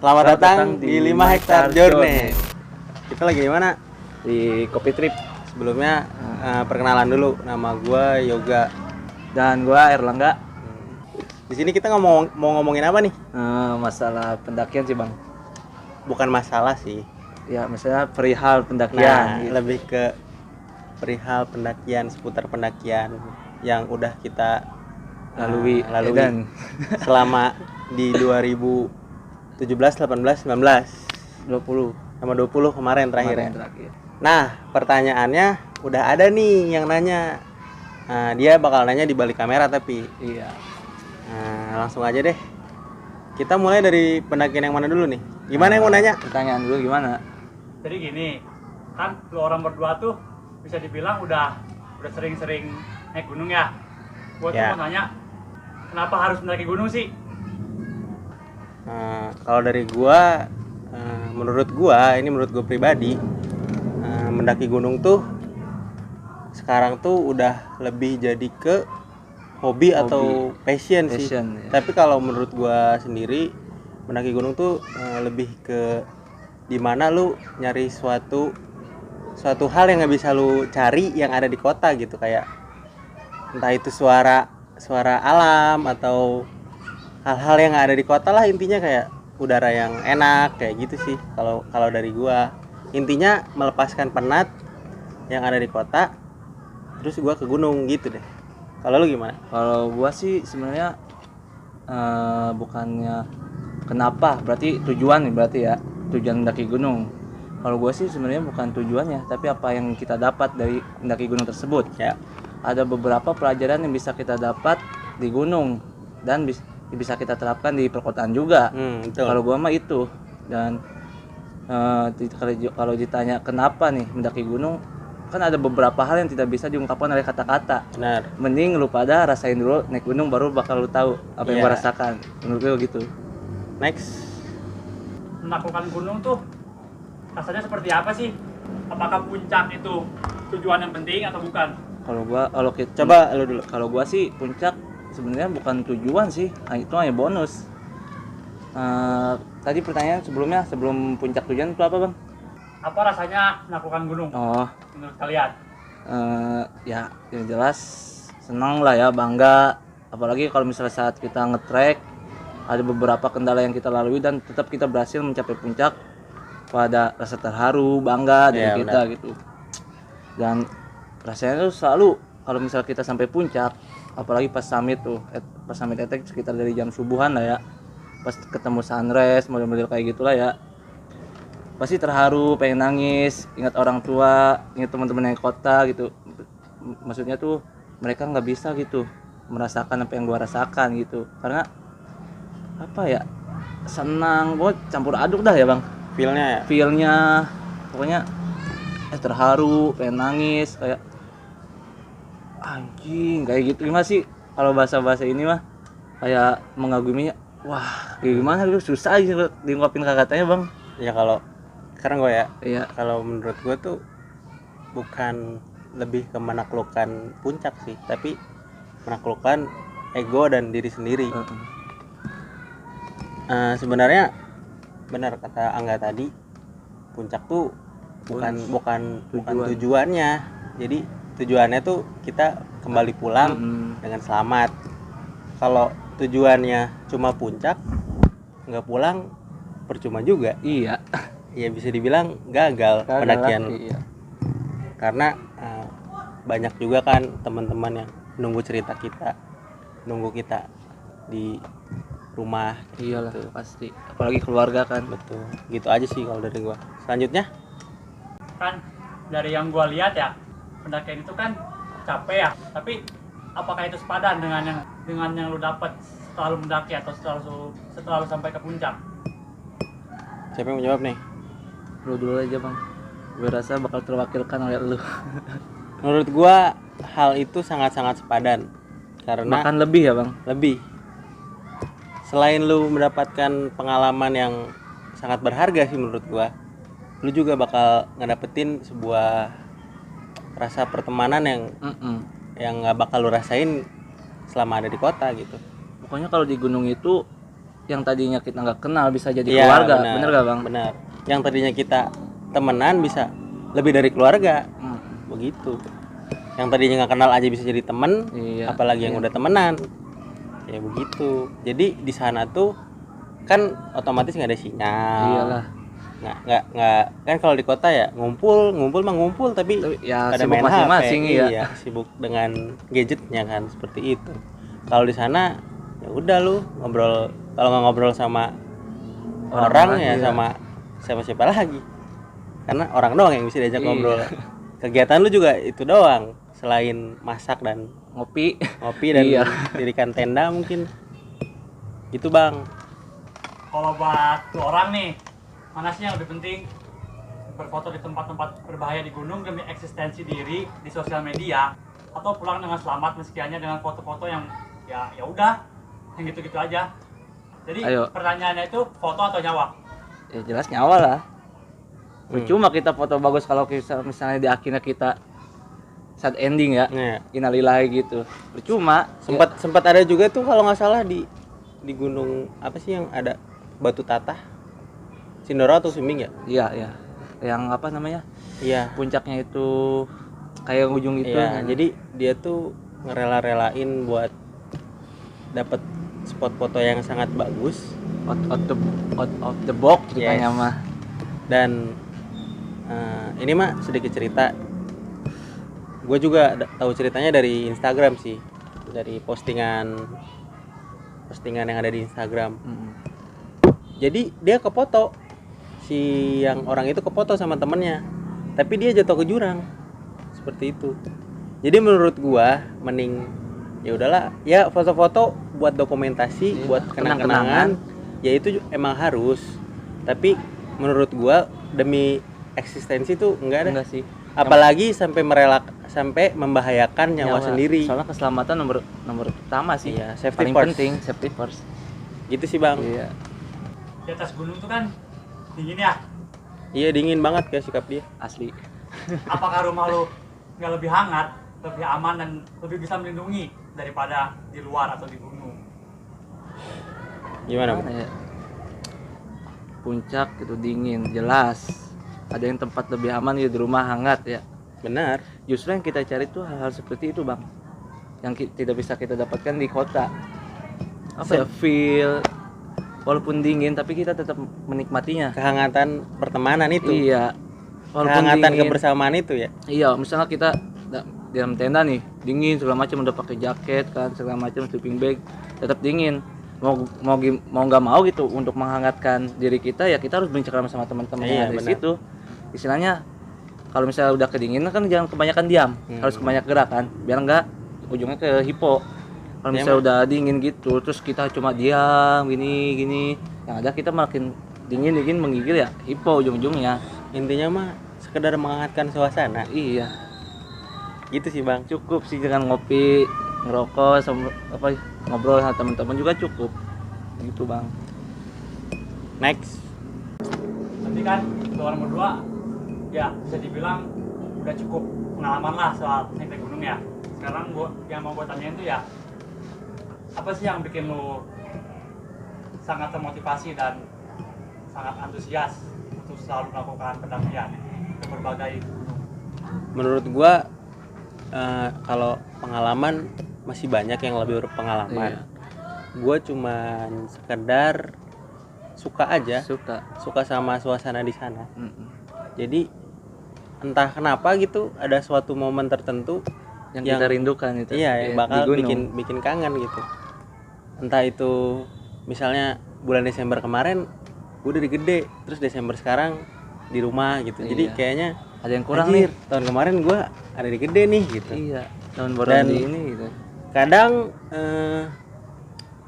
Selamat datang di 5 Hektar Journey. Kita lagi di mana? Di Kopi Trip. Sebelumnya perkenalan dulu, nama gua Yoga Dan gua Erlangga. Di sini kita mau ngomongin apa nih? Masalah pendakian sih, Bang. Bukan masalah sih. Ya, misalnya perihal pendakian. Nah, gitu. lebih ke perihal pendakian, seputar pendakian yang udah kita lalui dan selama di 2017, 18, 19, 20 sama 20 kemarin terakhir ya. terakhir. Nah, pertanyaannya udah ada nih yang nanya. Dia bakal nanya di balik kamera tapi. Iya. Langsung aja deh. Kita mulai dari pendakian yang mana dulu nih? Gimana yang mau nanya? Pertanyaan dulu gimana? Jadi gini, kan lu orang berdua tuh bisa dibilang udah sering-sering naik gunung ya. Gua tuh Ya. mau nanya, kenapa harus mendaki gunung sih? Kalau dari gua, menurut gua pribadi, mendaki gunung tuh sekarang tuh udah lebih jadi ke hobi atau passion sih. Ya. Tapi kalau menurut gua sendiri, mendaki gunung tuh lebih ke dimana lu nyari suatu hal yang nggak bisa lu cari yang ada di kota gitu, kayak entah itu suara alam atau hal-hal yang ada di kota lah, intinya kayak udara yang enak kayak gitu sih. Kalau dari gua intinya melepaskan penat yang ada di kota, terus gua ke gunung gitu deh. Kalau lu gimana? Kalau gua sih sebenarnya bukannya kenapa, berarti tujuan nih, berarti ya tujuan mendaki gunung. Kalau gua sih sebenarnya bukan tujuannya, tapi apa yang kita dapat dari mendaki gunung tersebut. Ya. Ada beberapa pelajaran yang bisa kita dapat di gunung dan bisa kita terapkan di perkotaan juga. Betul. Kalau gua mah itu. Dan kalau ditanya kenapa nih mendaki gunung, kan ada beberapa hal yang tidak bisa diungkapkan oleh kata-kata. Benar. Mending lu pada rasain dulu naik gunung, baru bakal lu tahu apa yang Iya. gua rasakan. Menurut gua gitu. Next. Menaklukkan gunung tuh rasanya seperti apa sih? Apakah puncak itu tujuan yang penting atau bukan? Kalau kita Coba lu dulu. Kalau gua sih puncak sebenarnya bukan tujuan sih, itu hanya bonus. Tadi pertanyaan sebelum puncak tujuan itu apa, Bang? Apa rasanya menaklukkan gunung Oh, menurut kalian? ya yang jelas senang lah ya, bangga. Apalagi kalau misalnya saat kita nge-trek ada beberapa kendala yang kita lalui dan tetap kita berhasil mencapai puncak, pada rasa terharu, bangga dari Iya, kita gitu. Dan rasanya tuh selalu kalau misalnya kita sampai puncak, apalagi pas summit attack sekitar dari jam subuhan lah ya, pas ketemu sunrise model-model kayak gitulah ya, pasti terharu, pengen nangis, ingat orang tua, ingat teman-teman yang kota gitu. Maksudnya tuh mereka nggak bisa gitu merasakan apa yang gua rasakan gitu, karena apa ya, senang, gua campur aduk dah ya, Bang. Feelnya pokoknya terharu, pengen nangis, kayak anjing kayak gitu. Gimana sih kalau bahasa ini mah, kayak mengaguminya. Wah, gimana lu, susah aja diungkapin kata-katanya, Bang. Ya kalau sekarang gue ya. Iya. Kalau menurut gue tuh bukan lebih ke menaklukkan puncak sih, tapi menaklukkan ego dan diri sendiri. Sebenarnya benar kata Angga tadi, puncak tuh bukan tujuannya. Jadi tujuannya tuh kita kembali pulang dengan selamat. Kalau tujuannya cuma puncak, nggak pulang, percuma juga. Iya. Ya bisa dibilang gagal pendakian. Iya. Karena banyak juga kan teman-teman yang nunggu cerita kita, nunggu kita di rumah. Iyalah, gitu. pasti. Apalagi keluarga kan. Betul. Gitu aja sih kalau dari gua. Selanjutnya, Kan dari yang gua lihat ya, pendakian itu kan capek ya, tapi apakah itu sepadan dengan yang lu dapat setelah lu mendaki atau setelah lu sampai ke puncak? siapa yang menjawab nih? Lu dulu aja, Bang. Gue rasa bakal terwakilkan oleh lu. Menurut gua hal itu sangat-sangat sepadan. Karena Makan lebih ya, Bang. lebih. Selain lu mendapatkan pengalaman yang sangat berharga sih menurut gua, lu juga bakal ngedapetin sebuah rasa pertemanan yang nggak bakal lu rasain selama ada di kota gitu. Pokoknya kalau di gunung itu yang tadinya kita nggak kenal bisa jadi Iya, keluarga, bener gak bang? Benar. Yang tadinya kita temenan bisa lebih dari keluarga, begitu. Yang tadinya nggak kenal aja bisa jadi temen, Iya, apalagi yang udah temenan, ya begitu. Jadi di sana tuh kan otomatis nggak ada sinyal. Iyalah. Nggak kan kalau di kota ya ngumpul mah ngumpul tapi Ya pada sibuk main masing-masing HP, ya. iya, sibuk dengan gadgetnya kan seperti itu. Kalau di sana ya udah lu ngobrol, kalau nggak ngobrol sama orang ya iya. sama siapa lagi, karena orang doang yang bisa diajak Iya. ngobrol. Kegiatan lu juga itu doang selain masak dan Ngopi. ngopi dan Iya. dirikan tenda mungkin gitu bang. Kalau buat lu orang nih, mana sih yang lebih penting? Berfoto di tempat-tempat berbahaya di gunung demi eksistensi diri di sosial media, atau pulang dengan selamat meski hanya dengan foto-foto yang ya udah yang gitu-gitu aja. Jadi Ayo. pertanyaannya itu foto atau nyawa? Ya jelas nyawa lah. Percuma kita foto bagus kalau misalnya di akhirnya kita sad ending ya. Nah, Innalillahi gitu. Percuma. sempat ada juga tuh kalau nggak salah di gunung apa sih yang ada batu tatah, Sindoro atau Sumbing ya? Iya, iya. Yang apa namanya? Iya. Puncaknya itu kayak ujung itu. Iya, jadi dia tuh ngerela-relain buat dapat spot foto yang sangat bagus out of the box ceritanya Yes. mah. dan ini mah sedikit cerita. Gue juga tahu ceritanya dari Instagram sih, dari postingan yang ada di Instagram. Jadi dia kefoto, si yang orang itu kefoto sama temennya, tapi dia jatuh ke jurang seperti itu. Jadi menurut gua mending ya udahlah ya foto-foto buat dokumentasi, Iya, buat kenang-kenangan, ya itu emang harus. Tapi menurut gua demi eksistensi tuh enggak ada. Enggak sih. Apalagi sampai membahayakan nyawa sendiri. Soalnya keselamatan nomor utama sih. Iya, safety paling first. penting, safety first. Gitu sih bang. Iya. Di atas gunung tuh kan dingin ya. Iya dingin banget kayak sikap dia. Asli. Apakah rumah lu nggak lebih hangat, lebih aman dan lebih bisa melindungi daripada di luar atau di gunung? Gimana bang? Mana ya? Puncak itu dingin, jelas. Ada yang tempat lebih aman ya di rumah hangat ya. Benar. Justru yang kita cari tuh hal-hal seperti itu bang, yang tidak bisa kita dapatkan di kota. Apa ya, feel walaupun dingin tapi kita tetap menikmatinya. Kehangatan pertemanan itu. Iya. Walaupun Kehangatan dingin, kebersamaan itu ya. iya, misalnya kita di dalam tenda nih, dingin segala macam, udah pakai jaket kan segala macam, sleeping bag, tetap dingin. Mau nggak mau gitu untuk menghangatkan diri kita ya kita harus bercengkrama sama teman-teman yang Iya, ada di benar. situ. Istilahnya kalau misalnya udah kedinginan kan jangan kebanyakan diam, harus kebanyakan gerak kan, biar nggak ujungnya ke hipo. Kalau Ya, misalnya udah dingin gitu, terus kita cuma diam gini, yang ada kita makin dingin menggigil ya hipo ujung-ujungnya. Intinya mah sekedar menghangatkan suasana. Iya, Gitu sih bang. cukup sih dengan ngopi, ngerokok, sama apa ngobrol sama teman-teman juga cukup. Gitu bang. Next. Nanti kan orang berdua ya bisa dibilang udah cukup pengalaman lah soal naik gunung ya. Sekarang yang mau gue tanyain tuh ya, apa sih yang bikin lu sangat termotivasi dan sangat antusias untuk selalu melakukan pendakian ke berbagai gunung? Menurut gua kalau pengalaman masih banyak yang lebih berpengalaman. Iya. Gua cuman sekedar suka aja, Suka. sama suasana di sana. Mm-mm. Jadi entah kenapa gitu ada suatu momen tertentu Yang kita rindukan itu. iya yang di bakal gunung. bikin kangen gitu. Entah itu misalnya bulan Desember kemarin gue udah gede, terus Desember sekarang di rumah gitu. Jadi Iya. kayaknya Ada yang kurang anjir, nih. tahun kemarin gue ada di gede nih gitu. Iya. Tahun baru Dan- di ini gitu. Kadang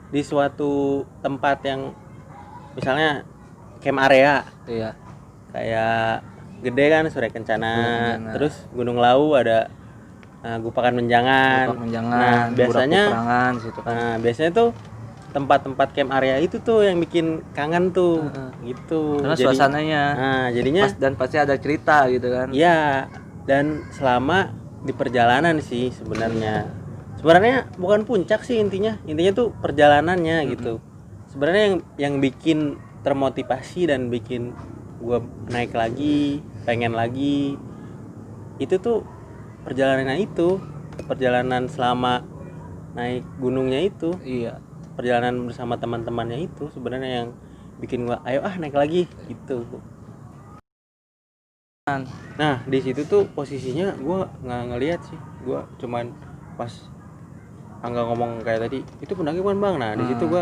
di suatu tempat yang misalnya camp area Iya. kayak gede kan Surya Kencana, Kencana. terus Gunung Lawu ada Gupakan Menjangan. Bapak Menjangan, Nah, biasanya perangan situ kan. biasanya tuh tempat-tempat camp area itu tuh yang bikin kangen tuh gitu. Karena Jadi- suasananya jadinya dan pasti ada cerita gitu kan. iya, dan selama di perjalanan sih sebenarnya bukan puncak sih intinya tuh perjalanannya gitu. sebenarnya yang bikin termotivasi dan bikin gue naik lagi, pengen lagi, itu tuh perjalanan selama naik gunungnya itu, Iya. perjalanan bersama teman-temannya itu sebenarnya yang bikin gue ayo naik lagi gitu. Nah di situ tuh posisinya gue nggak ngelihat sih, gue cuman pas Angga ngomong kayak tadi itu pendaki bukan bang, nah di situ gue